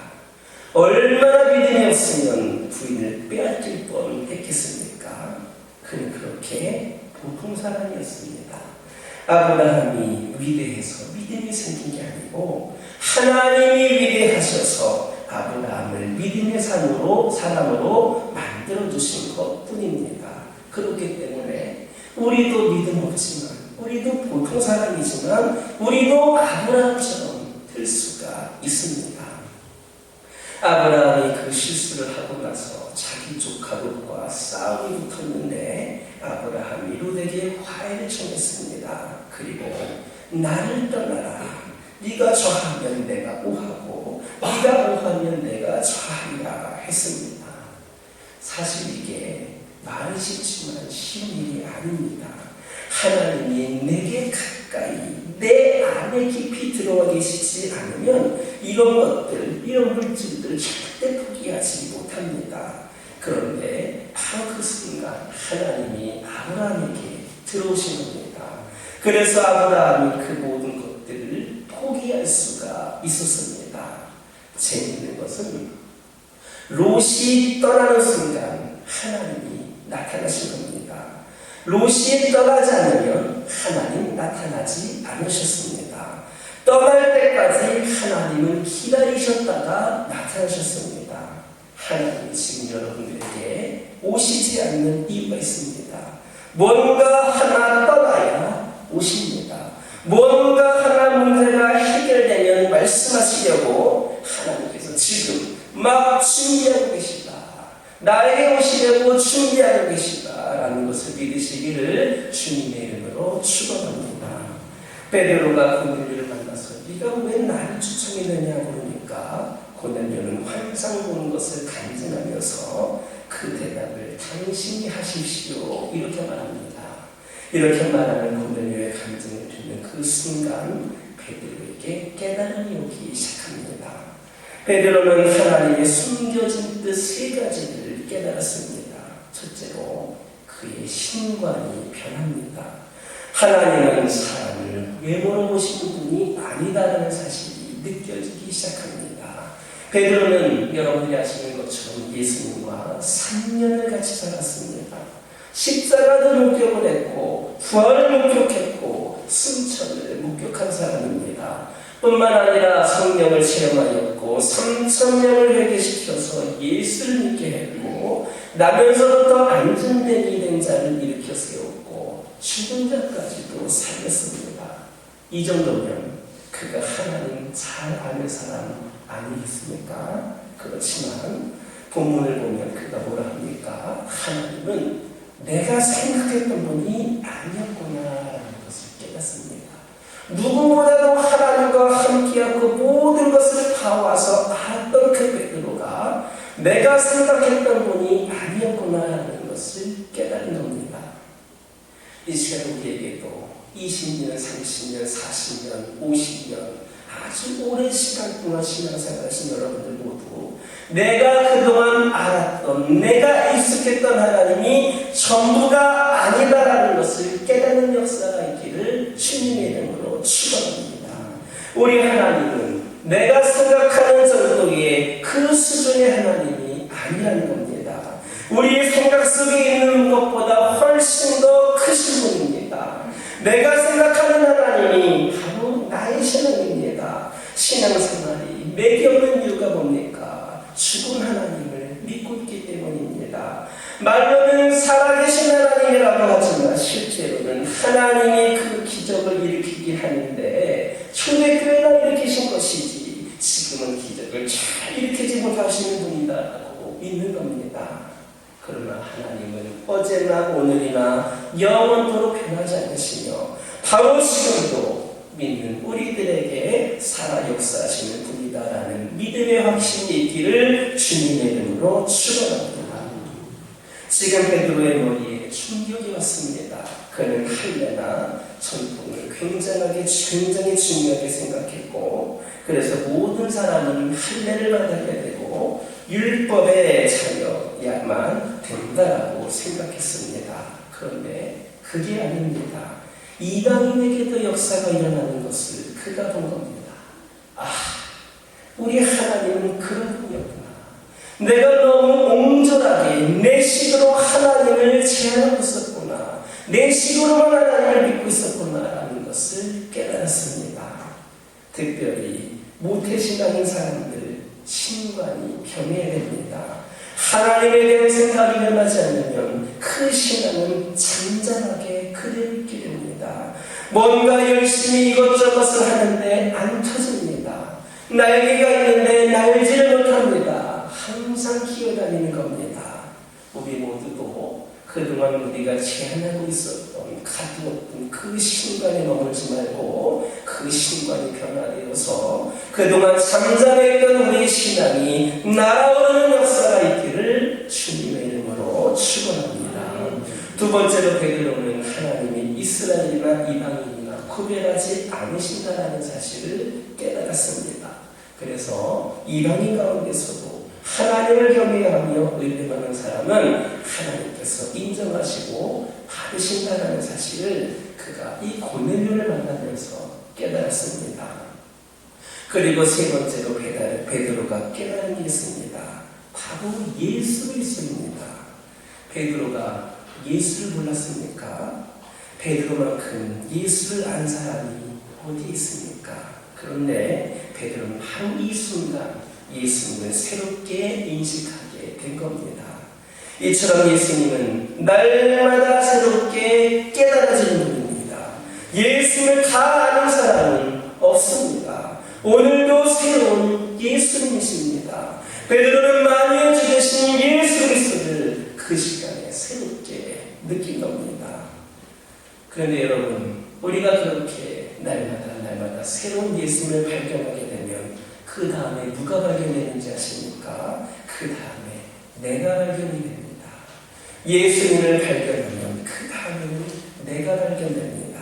얼마나 믿음이 없으면 부인을 빼앗길 뻔했겠습니까? 그는 그렇게 보통 사람이었습니다. 아브라함이 위대해서 믿음이 생긴 게 아니고 하나님이 위대하셔서 아브라함을 믿음의 사람으로 만들어주신 것뿐입니다. 그렇기 때문에 우리도 믿음 없지만 우리도 보통 사람이지만 우리도 아브라함처럼 될 수가 있습니다. 아브라함이 그 실수를 하고 나서 자기 조카 롯과 싸움이 붙었는데 아브라함이 롯에게 화해를 청했습니다. 그리고 나를 떠나라. 네가 좌하면 내가 우하고 네가 우하면 내가 좌하리라 했습니다. 사실 이게 말이 쉽지만 쉬운 일이 아닙니다. 하나님이 내게 가까이 내 안에 깊이 들어와 계시지 않으면 이런 것들, 이런 물질들 절대 포기하지 못합니다. 그런데 바로 그 순간 하나님이 아브라함에게 들어오신 겁니다. 그래서 아브라함이 그 모든 것들을 포기할 수가 있었습니다. 재미있는 것은 롯이 떠나는 순간 하나님이 나타나신 겁니다. 롯이 떠나지 않으면 하나님 나타나지 않으셨습니다. 떠날 때까지 하나님은 기다리셨다가 나타나셨습니다. 하나님이 지금 여러분들에게 오시지 않는 이유가 있습니다. 뭔가 하나 떠나야 오십니다. 뭔가 하나 문제가 해결되면 말씀하시려고 하나님께서 지금 막 준비하고 계시다. 나에게 오시려고 준비하고 계시다. 라는 것을 믿으시기를 주님의 이름으로 축원합니다. 베드로가 고넬료를 만나서 네가 왜 나를 추천했느냐 물으니까 고넬료는 환상 보는 것을 간증하면서 그 대답을 당신이 하십시오. 이렇게 말합니다. 이렇게 말하는 고넬료의 간증을 듣는 그 순간 베드로에게 깨달음이 오기 시작합니다. 베드로는 하나님의 숨겨진 뜻 세 가지를 깨달았습니다. 첫째로 그의 신관이 변합니다. 하나님은 사람을 외모로 보시는 분이 아니다라는 사실이 느껴지기 시작합니다. 베드로는 여러분이 아시는 것처럼 예수님과 3년을 같이 살았습니다. 십자가도 목격을 했고 부활을 목격했고 승천을 목격한 사람입니다. 뿐만 아니라 성령을 체험하였고 3,000명을 회개시켜서 예수를 믿게 했고 나면서부터 안전되게 된 자를 일으켜 세웠고 죽은 자까지도 살렸습니다. 이 정도면 그가 하나님 잘 아는 사람 아니겠습니까? 그렇지만 본문을 보면 그가 뭐라 합니까? 하나님은 내가 생각했던 분이 아니었구나라는 것을 깨닫습니다. 누구보다도 하나님과 함께하고 모든 것을 봐와서 알았던 그 베드로가 내가 생각했던 분이 아니었구나라는 것을 깨달은 겁니다. 이 시간 우리에게도 20년, 30년, 40년, 50년 아주 오랜 시간 동안 신앙생활하신 여러분들 모두 내가 그동안 알았던 내가 익숙했던 하나님이 전부가 아니다라는 것을 깨닫는 역사가 있기를 주님의 이름으로 축원합니다. 우리 하나님은 내가 생각하는 정도의 그 수준의 하나님이 아니라는 겁니다. 우리의 생각 속에 있는 것보다 훨씬 더 크신 분입니다. 내가 생각하는 하나님이 바로 나의 신앙입니다. 신앙생활이 맥이 없는 이유가 뭡니까? 죽은 하나님을 믿고 있기 때문입니다. 말로는 살아계신 하나님이라고 하지만 실제로는 하나님이 그 기적을 일으키긴 하는데 초대교회가 일으키신 것이지 지금은 기적을 잘 일으키지 못하시는 분이다라고 믿는 겁니다. 그러나 하나님은 어제나 오늘이나 영원토록 변하지 않으시며 바로 지금도 믿는 우리들에게 살아 역사하시는 분이다라는 믿음의 확신이 있기를 주님의 이름으로 축원합니다. 지금 베드로의 머리에 충격이 왔습니다. 그는 할례나 전통을 굉장히 중요하게 생각했고 그래서 모든 사람은 할례를 받아야 되고 율법에 자녀야만 된다라고 생각했습니다. 그런데 그게 아닙니다. 이방인에게도 역사가 일어나는 것을 그가 본 겁니다. 우리 하나님은 그런 분이었구나. 내가 너무 옹졸하게 내 식으로 하나님을 제한하고 있었구나. 내 식으로만 하나님을 믿고 있었구나라는 것을 깨달았습니다. 특별히 모태신앙인 사람들 신관이 변해야 됩니다. 하나님에 대한 생각이 변하지 않으면 그 신앙은 잠잠하게 그대로 있게 됩니다. 뭔가 열심히 이것저것을 하는데 안 터집니다. 날개가 있는데 날지를 못합니다. 항상 기어다니는 겁니다. 우리 모두도 그동안 우리가 제한하고 있었던 가두었던 그 신관에 머물지 말고 그 신관이 변화되어서 그동안 잠잠했던 우리의 신앙이 날아오르는 역사가 있기를 주님의 이름으로 축원합니다. 두 번째로 베드로는 하나님이 이스라엘이나 이방인이나 구별하지 않으신다라는 사실을 깨달았습니다. 그래서 이방인 가운데서도 하나님을 경외하며 의뢰하는 사람은 하나님께서 인정하시고 받으신다는 사실을 그가 이 고넬료를 만나면서 깨달았습니다. 그리고 세 번째로 베드로가 깨달은 게 있습니다. 바로 예수 그리스도입니다. 베드로가 예수를 몰랐습니까? 베드로만큼 예수를 안 사람이 어디 있습니까? 그런데 베드로는 바로 이 순간 예수님을 새롭게 인식하게 된 겁니다. 이처럼 예수님은 날마다 새롭게 깨달아지는 분입니다. 예수님을 다 아는 사람은 없습니다. 오늘도 새로운 예수님이십니다. 베드로는 만유에 주신 예수 그리스도를 그 시간에 새롭게 느낀 겁니다. 그런데 여러분, 우리가 그렇게 날마다 새로운 예수님을 발견하게 되면 그 다음에 누가 발견되는지 아십니까? 그 다음에 내가 발견이 됩니다. 예수님을 발견하면 그 다음에는 내가 발견됩니다.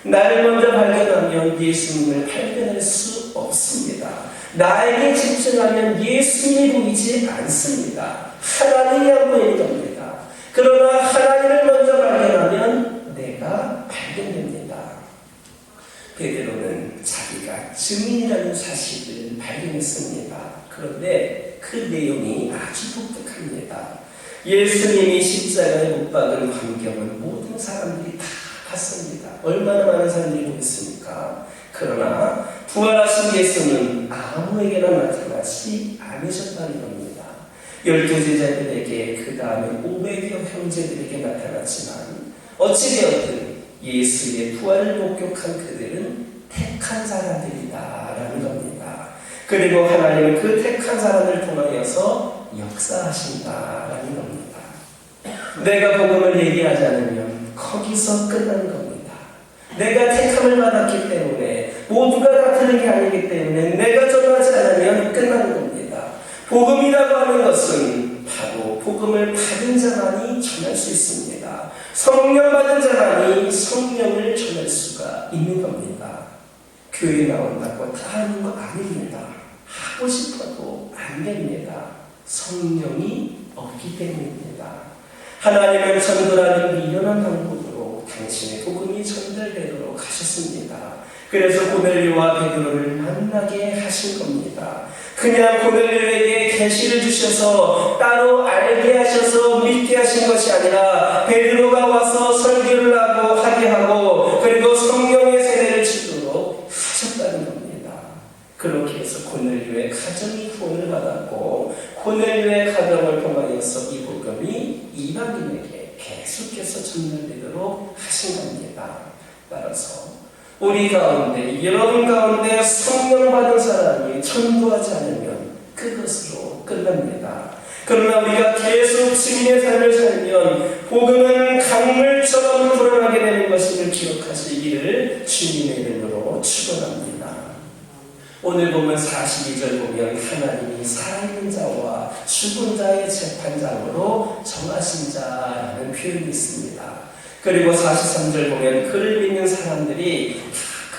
나를 먼저 발견하면 예수님을 발견할 수 없습니다. 나에게 집중하면 예수님이 보이지 않습니다. 하나님이 안 보이는 겁니다. 그러나 하나님을 먼저 발견하면 내가 발견됩니다. 베드로는 자기가 증인이라는 사실을 발견했습니다. 그런데 그 내용이 아주 독특합니다. 예수님이 십자가에 못 박은 광경은 모든 사람들이 다 봤습니다. 얼마나 많은 사람들이 보겠습니까? 그러나 부활하신 예수는 아무에게나 나타나지 않으셨다는 겁니다. 12제자들에게 그 다음에 500여 형제들에게 나타났지만 어찌되었든 예수의 부활을 목격한 그들은 택한 사람들이다라는 겁니다. 그리고 하나님은 그 택한 사람을 통하여서 역사하신다라는 겁니다. 내가 복음을 얘기하지 않으면 거기서 끝나는 겁니다. 내가 택함을 받았기 때문에 모두가 다 틀린 게 아니기 때문에 내가 전하지 않으면 끝나는 겁니다. 복음이라고 하는 것은 바로 복음을 받은 자만이 전할 수 있습니다. 성령 받은 자만이 성령을 전할 수가 있는 겁니다. 교회 나온다고 다 하는 거 아닙니다. 하고 싶어도 안 됩니다. 성령이 없기 때문입니다. 하나님은 전도라는 미련한 방법으로 당신의 복음이 전달되도록 하셨습니다. 그래서 고넬료와 베드로를 만나게 하신 겁니다. 그냥 고넬료에게 계시를 주셔서 따로 알게 하셔서 믿게 하신 것이 아니라 베드로가 와서 설교를 하게 하고 그리고 성령의 세례를 주도록 하셨다는 겁니다. 그렇게 해서 고넬료의 가정이 구원을 받았고 고넬료의 가정을 통하여서 이 복음이 이방인에게 계속해서 전달되도록 하신 겁니다. 따라서 우리 가운데, 여러분 가운데 성령 받은 사람이 전도하지 않으면 그것으로 끝납니다. 그러나 우리가 계속 증인의 삶을 살면 복음은 강물처럼 불어나게 되는 것임을 기억하시기를 주님의 이름으로 축원합니다. 오늘 보면 42절 보면 하나님이 살아있는 자와 죽은 자의 재판장으로 정하신 자라는 표현이 있습니다. 그리고 43절 보면 그를 믿는 사람들이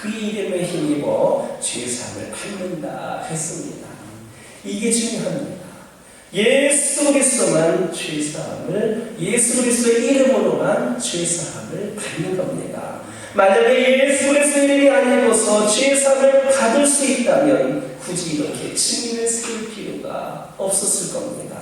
그 이름에 힘입어 죄사함을 받는다 했습니다. 이게 중요합니다. 예수 그리스도만 죄사함을, 예수 그리스도의 이름으로만 죄사함을 받는 겁니다. 만약에 예수 그리스도 이름이 아니고서 죄사함을 받을 수 있다면 굳이 이렇게 증인을 세울 필요가 없었을 겁니다.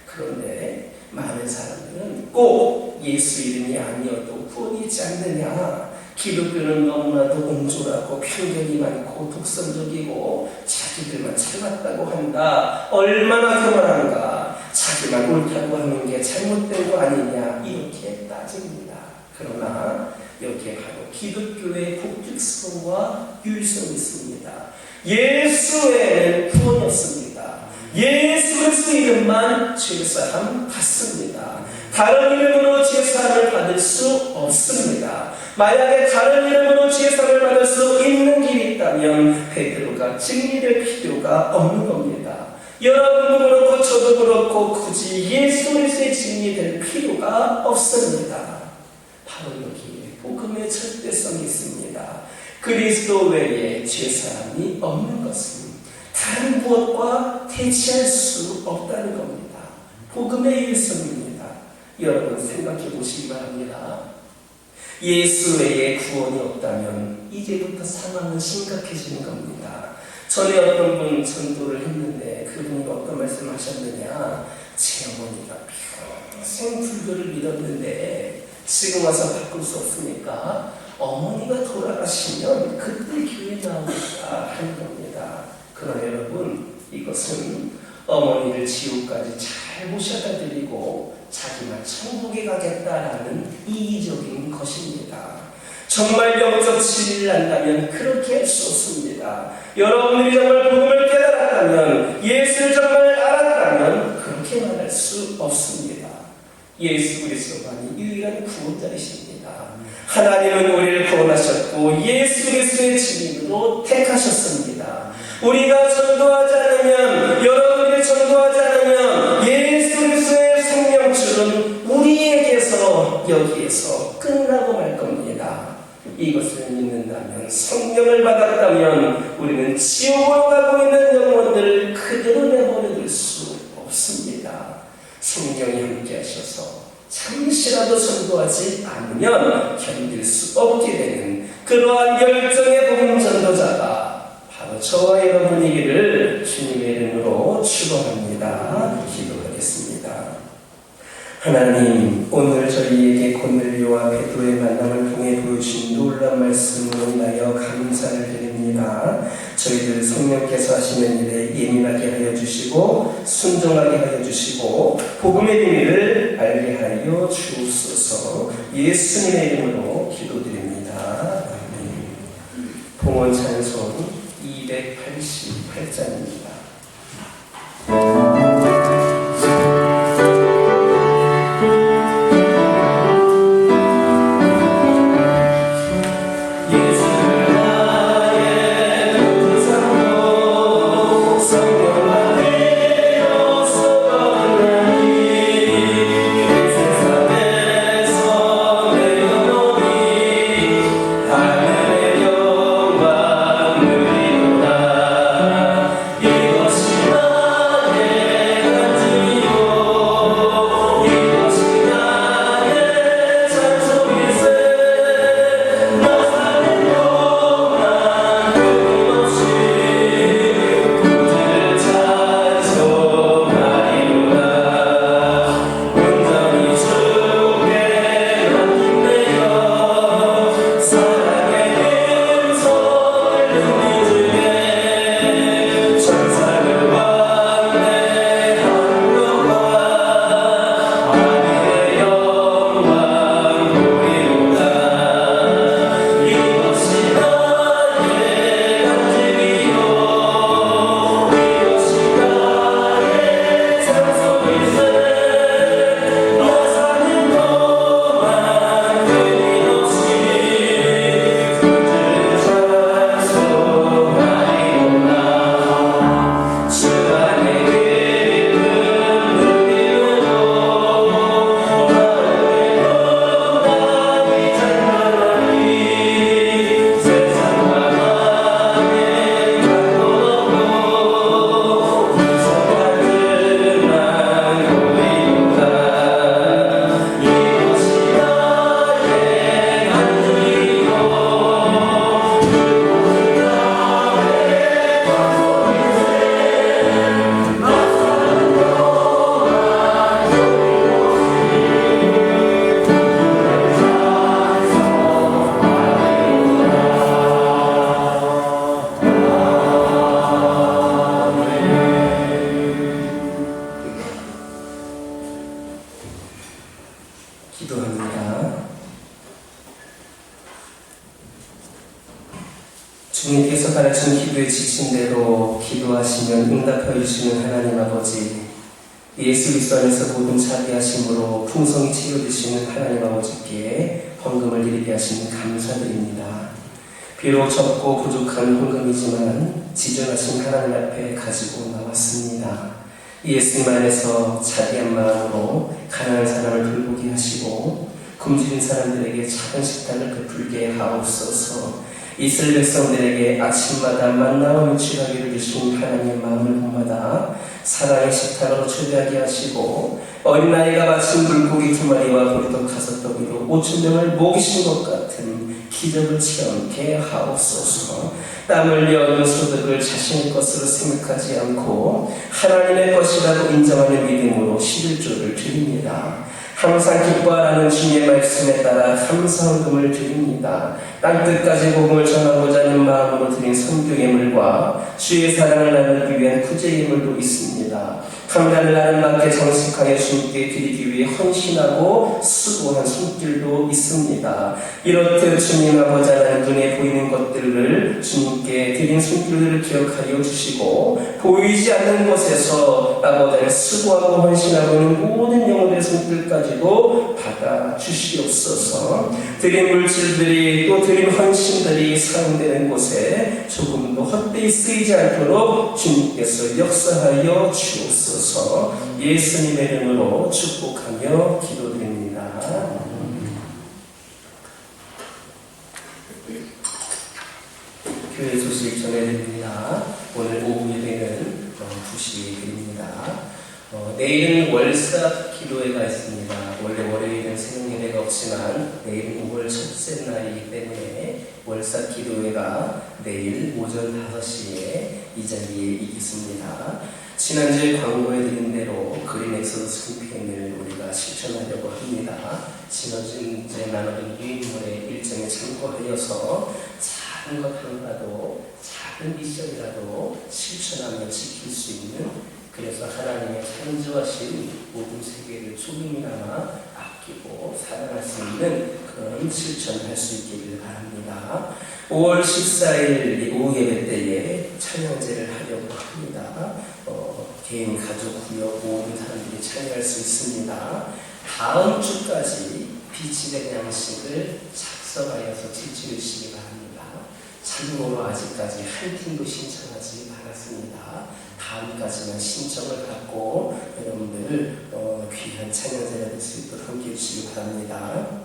그런데 많은 사람들은 꼭 예수 이름이 아니어도 구원이 있지 않느냐, 기독교는 너무나도 옹졸하고 편견이 많고 독선적이고 자기들만 잘났다고 한다, 얼마나 교만한가, 자기만 옳다고 하는 게 잘못된 거 아니냐, 이렇게 따집니다. 그러나 여기에 바로 기독교의 독특성과 유일성이 있습니다. 예수 외에는 구원이 없습니다. 예수 그리스도 이름만 죄사함 받습니다. 다른 이름으로 죄사함을 받을 수 없습니다. 만약에 다른 이름으로 죄사함을 받을 수 있는 길이 있다면 베드로가 증인이 될 필요가 없는 겁니다. 여러분도 그렇고 저도 그렇고 굳이 예수 그리스도의 증인이 될 필요가 없습니다. 바로 여기에 복음의 절대성이 있습니다. 그리스도 외에 죄사함이 없는 것은 다른 무엇과 대치할 수 없다는 겁니다. 복음의 일성입니다. 여러분 생각해 보시기 바랍니다. 예수 외에 구원이 없다면 이제부터 상황은 심각해지는 겁니다. 전에 어떤 분 전도를 했는데 그분이 어떤 말씀을 하셨느냐, 제 어머니가 평생 불교를 믿었는데 지금 와서 바꿀 수 없으니까 어머니가 돌아가시면 그때 교회 나오겠다 하는 겁니다. 그러나 여러분, 이것은 어머니를 지옥까지 잘 모셔다 드리고 자기만 천국에 가겠다라는 이기적인 것입니다. 정말 영적 진리를 안다면 그렇게 할 수 없습니다. 여러분들이 정말 복음을 깨달았다면, 예수를 정말 알았다면 그렇게 말할 수 없습니다. 예수 그리스도만이 유일한 구원자이십니다. 하나님은 우리를 구원하셨고 예수 그리스도의 증인으로 택하셨습니다. 우리가 전도하지 않으면, 여러분들이 전도하지 않으면 예수 그리스도의 생명줄은 우리에게서 여기에서 끝나고 말 겁니다. 이것을 믿는다면, 성령을 받았다면 우리는 지옥으로 가고 있는 영혼들을 그대로 내버려둘 수 없습니다. 성령이 함께 하셔서 잠시라도 전도하지 않으면 견딜 수 없게 되는 그러한 열정의 복음 전도자가 바로 저와 여러분이기를 주님의 이름으로 축원합니다. 기도하겠습니다. 하나님, 오늘 저희에게 고넬료와 베드로의 만남을 통해 보여주신 놀라운 말씀으로 인하여 감사를 드립니다. 저희들 성령께서 하시는 일에 예민하게 하여 주시고 순종하게 하여 주시고 복음의 비밀을 알게 하여 주옵소서. 예수님의 이름으로 기도드립니다. 아멘. 봉헌 찬송 288장입니다. 기도합니다. 주님께서 가르친 기도에 지친 대로 기도하시면 응답하여 주시는 하나님 아버지, 예수 그리스도 안에서 모든 자비하심으로 풍성히 채워주시는 하나님 아버지께 헌금을 드리게 하시는 감사드립니다. 비록 적고 부족한 헌금이지만 지존하신 하나님 앞에 가지고 나왔습니다. 예수님 안에서 자비한 마음으로 가난한 사람을 돌보게 하시고 굶주린 사람들에게 작은 식단을 베풀게 하옵소서. 이스라엘 백성들에게 아침마다 만나와 육식하기를 주신 하나님의 마음을 본받아 사랑의 식탁으로 초대하게 하시고 어린 나이가 바친 물고기 2마리와 보리떡 5떡으로 5,000명을 먹이신 것 같은 기적을 체험케 하옵소서. 땀 흘려 얻은 소득을 자신의 것으로 생각하지 않고 하나님의 것이라고 인정하는 믿음으로 11조를 드립니다. 항상 기뻐하라는 주님의 말씀에 따라 감사헌금을 드립니다. 땅끝까지 복음을 전하고자 하는 마음으로 드린 선교 예물과 주의 사랑을 나누기 위한 구제 예물도 있습니다. 감사를 나는 만큼 정직하게 주님께 드리기 위해 헌신하고 수고한 손길도 있습니다. 이렇듯 주님 아버지 하나님 눈에 보이는 것들을 주님께 드린 손길들을 기억하여 주시고 보이지 않는 곳에서 아버지를 수고하고 헌신하고 있는 모든 영혼의 손길까지도 받아 주시옵소서. 드린 물질들이 또 드린 헌신들이 사용되는 곳에 조금도 헛되이 쓰이지 않도록 주님께서 역사하여 주옵소서. 예수님의 이름으로 축복하며 기도드립니다. 교회 소식 전해드립니다. 오늘 오후 예배는 2시입니다. 내일은 월사 기도회가 있습니다. 원래 월요일은 새벽 예배가 없지만 내일은 5월 첫째 날이기 때문에 월사 기도회가 내일 오전 5시에 이 자리에 있겠습니다. 지난주에 광고해드린 대로 그린 엑소더스 캠페인을 우리가 실천하려고 합니다. 지난주에 나눠준 유인물의 일정에 참고하여서 작은 것 하나라도 작은 미션이라도 실천하며 지킬 수 있는, 그래서 하나님의 창조하신 모든 세계를 조금이나마 아끼고 사랑할 수 있는 그런 실천할 수 있기를 바랍니다. 5월 14일 오후 예배 때에 찬양제를 하려고 합니다. 개인, 가족, 구역 모든 사람들이 참여할 수 있습니다. 다음 주까지 비치된 양식을 작성하여서 제출해 주시기 바랍니다. 참고로 아직까지 한 팀도 신청하지 않았습니다. 다음까지만 신청을 받고 여러분들 귀한 찬양제가 될 수 있도록 함께해 주시기 바랍니다.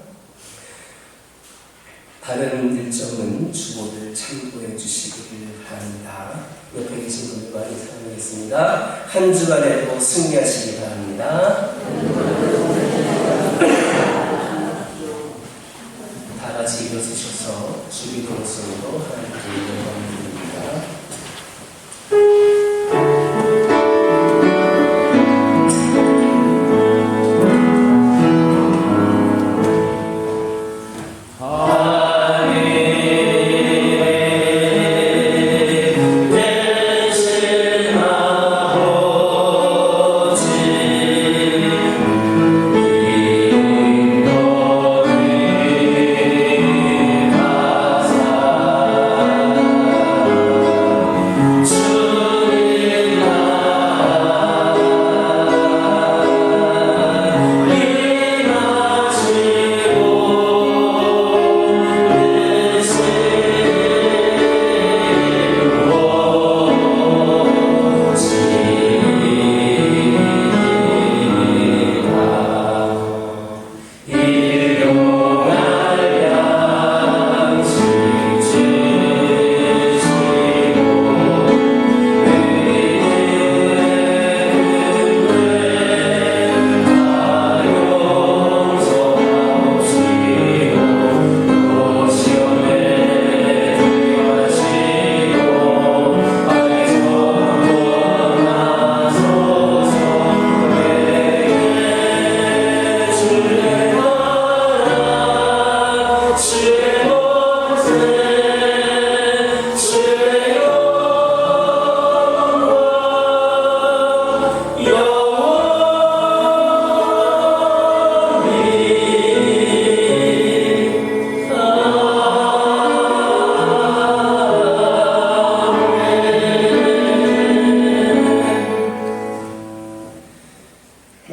다른 일정은 주보를 참고해 주시기를 바랍니다. 옆에 계신 분들과 인사드리겠습니다. 한 주간에도 승리하시기 바랍니다. 다 같이 일어서셔서 주기도록성으로 하나님께 영광을 드립니다.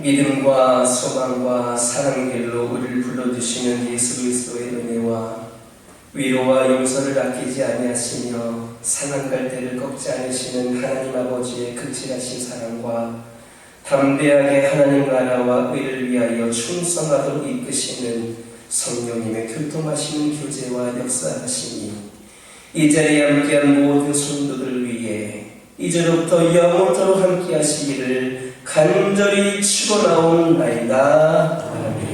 믿음과 소망과 사랑의 길로 우리를 불러주시는 예수 그리스도의 은혜와 위로와 용서를 아끼지 아니하시며 상한 갈대를 꺾지 않으시는 하나님 아버지의 극진하신 사랑과 담대하게 하나님 나라와 의를 위하여 충성하도록 이끄시는 성령님의 교통하시는 교제와 역사하시니 이 자리에 함께한 모든 성도들을 위해 이제로부터 영원토록 함께 하시기를 간절히 축원하옵나이다. 아멘.